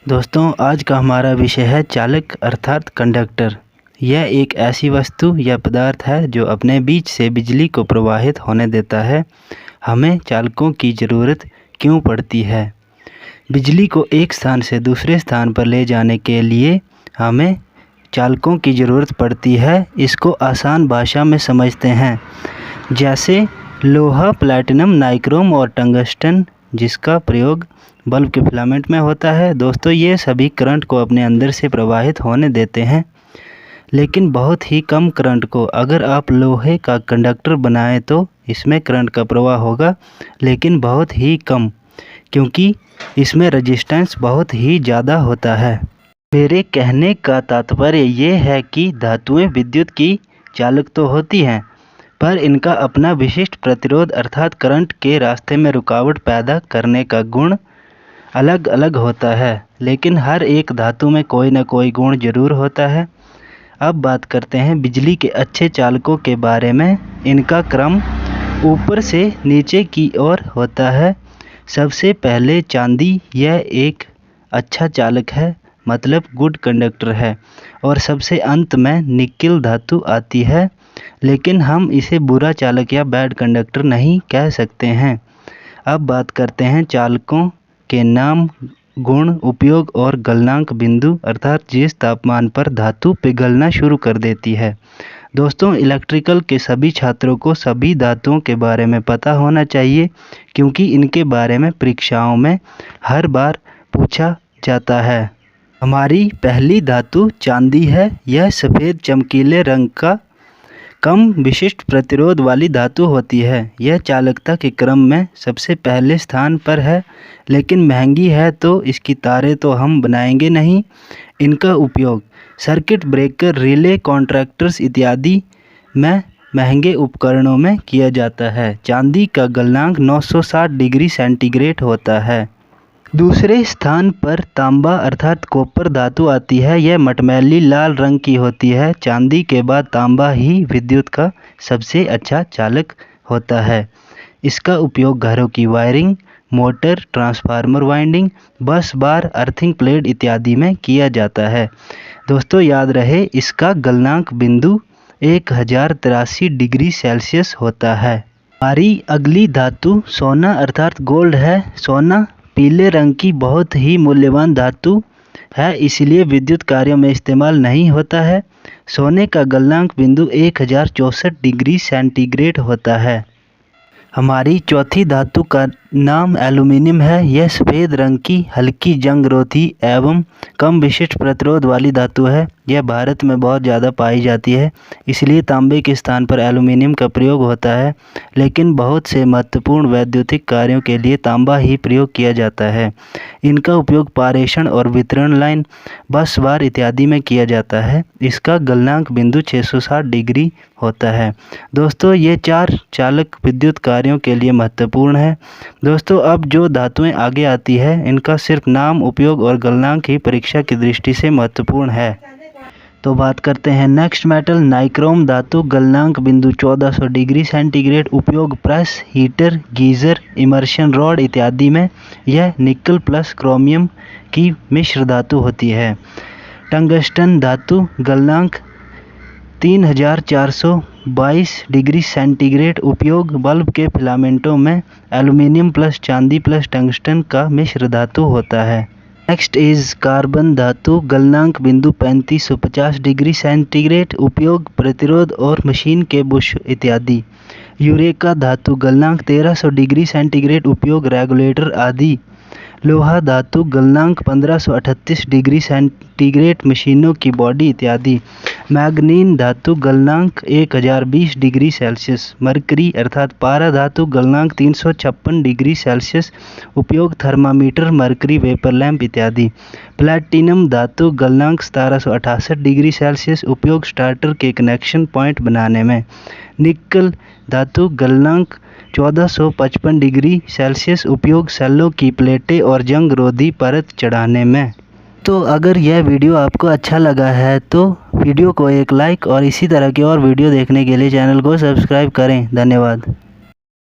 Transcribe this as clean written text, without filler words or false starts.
दोस्तों, आज का हमारा विषय है चालक अर्थात कंडक्टर। यह एक ऐसी वस्तु या पदार्थ है जो अपने बीच से बिजली को प्रवाहित होने देता है। हमें चालकों की ज़रूरत क्यों पड़ती है? बिजली को एक स्थान से दूसरे स्थान पर ले जाने के लिए हमें चालकों की ज़रूरत पड़ती है। इसको आसान भाषा में समझते हैं, जैसे लोहा, प्लैटिनम, नाइक्रोम और टंगस्टन, जिसका प्रयोग बल्ब के फिलामेंट में होता है। दोस्तों, ये सभी करंट को अपने अंदर से प्रवाहित होने देते हैं, लेकिन बहुत ही कम करंट को। अगर आप लोहे का कंडक्टर बनाएं तो इसमें करंट का प्रवाह होगा, लेकिन बहुत ही कम, क्योंकि इसमें रेजिस्टेंस बहुत ही ज़्यादा होता है। मेरे कहने का तात्पर्य ये है कि धातुएं विद्युत की चालक तो होती हैं, पर इनका अपना विशिष्ट प्रतिरोध अर्थात करंट के रास्ते में रुकावट पैदा करने का गुण अलग अलग होता है। लेकिन हर एक धातु में कोई न कोई गुण जरूर होता है। अब बात करते हैं बिजली के अच्छे चालकों के बारे में। इनका क्रम ऊपर से नीचे की ओर होता है। सबसे पहले चांदी, यह एक अच्छा चालक है, मतलब गुड कंडक्टर है। और सबसे अंत में निकेल धातु आती है, लेकिन हम इसे बुरा चालक या बैड कंडक्टर नहीं कह सकते हैं। अब बात करते हैं चालकों के नाम, गुण, उपयोग और गलनांक बिंदु, अर्थात जिस तापमान पर धातु पिघलना शुरू कर देती है। दोस्तों, इलेक्ट्रिकल के सभी छात्रों को सभी धातुओं के बारे में पता होना चाहिए, क्योंकि इनके बारे में परीक्षाओं में हर बार पूछा जाता है। हमारी पहली धातु चांदी है। यह सफ़ेद चमकीले रंग का कम विशिष्ट प्रतिरोध वाली धातु होती है। यह चालकता के क्रम में सबसे पहले स्थान पर है, लेकिन महंगी है, तो इसकी तारें तो हम बनाएंगे नहीं। इनका उपयोग सर्किट ब्रेकर, रिले, कॉन्ट्रैक्टर्स इत्यादि में महंगे उपकरणों में किया जाता है। चांदी का गलनांक 960 डिग्री सेंटीग्रेड होता है। दूसरे स्थान पर तांबा अर्थात कॉपर धातु आती है। यह मटमैली लाल रंग की होती है। चांदी के बाद तांबा ही विद्युत का सबसे अच्छा चालक होता है। इसका उपयोग घरों की वायरिंग, मोटर, ट्रांसफार्मर वाइंडिंग, बस बार, अर्थिंग प्लेट इत्यादि में किया जाता है। दोस्तों, याद रहे, इसका गलनांक बिंदु 1083 डिग्री सेल्सियस होता है। हमारी अगली धातु सोना अर्थात गोल्ड है। सोना पीले रंग की बहुत ही मूल्यवान धातु है, इसलिए विद्युत कार्यों में इस्तेमाल नहीं होता है। सोने का गलनांक बिंदु 1064 डिग्री सेंटीग्रेड होता है। हमारी चौथी धातु का नाम एल्यूमीनियम है। यह सफ़ेद रंग की हल्की जंगरोधी एवं कम विशिष्ट प्रतिरोध वाली धातु है। यह भारत में बहुत ज़्यादा पाई जाती है, इसलिए तांबे के स्थान पर एल्यूमीनियम का प्रयोग होता है। लेकिन बहुत से महत्वपूर्ण वैद्युतिक कार्यों के लिए तांबा ही प्रयोग किया जाता है। इनका उपयोग पारेषण और वितरण लाइन, बस बार इत्यादि में किया जाता है। इसका गलनांक बिंदु 660 डिग्री होता है। दोस्तों, ये 4 चालक विद्युत कार्यों के लिए महत्वपूर्ण है। दोस्तों, अब जो धातुएं आगे आती है, इनका सिर्फ नाम, उपयोग और गलनांक ही परीक्षा की दृष्टि से महत्वपूर्ण है। तो बात करते हैं नेक्स्ट मेटल, नाइक्रोम धातु। गलनांक बिंदु 1400 डिग्री सेंटीग्रेड। उपयोग press, heater, geyser, immersion rod इत्यादि में। यह निकल प्लस क्रोमियम की मिश्र धातु होती है। टंगस्टन धातु। गलनांक 3422 डिग्री सेंटीग्रेड। उपयोग बल्ब के फिलामेंटों में एल्यूमीनियम प्लस चांदी प्लस टंगस्टन का मिश्र धातु होता है। नेक्स्ट इज कार्बन धातु। गलनांक बिंदु 3550 डिग्री सेंटीग्रेड। उपयोग प्रतिरोध और मशीन के बुश इत्यादि। यूरेका धातु। गलनांक 1300 डिग्री सेंटीग्रेड। उपयोग रेगुलेटर आदि। लोहा धातु। गलनांक 1538 डिग्री सेंटीग्रेड। मशीनों की बॉडी इत्यादि। मैग्नीन धातु। गलनांक 1020 डिग्री सेल्सियस। मरकरी अर्थात पारा धातु। गलनांक 356 डिग्री सेल्सियस। उपयोग थर्मामीटर, मरकरी वेपर लैंप इत्यादि। प्लैटिनम धातु। गलनांक 1768 डिग्री सेल्सियस। उपयोग स्टार्टर के कनेक्शन पॉइंट बनाने में। निकल धातु। गलनांक 1455 डिग्री सेल्सियस। उपयोग सेलों की प्लेटें और जंग रोधी परत चढ़ाने में। तो अगर यह वीडियो आपको अच्छा लगा है तो वीडियो को एक लाइक और इसी तरह की और वीडियो देखने के लिए चैनल को सब्सक्राइब करें। धन्यवाद।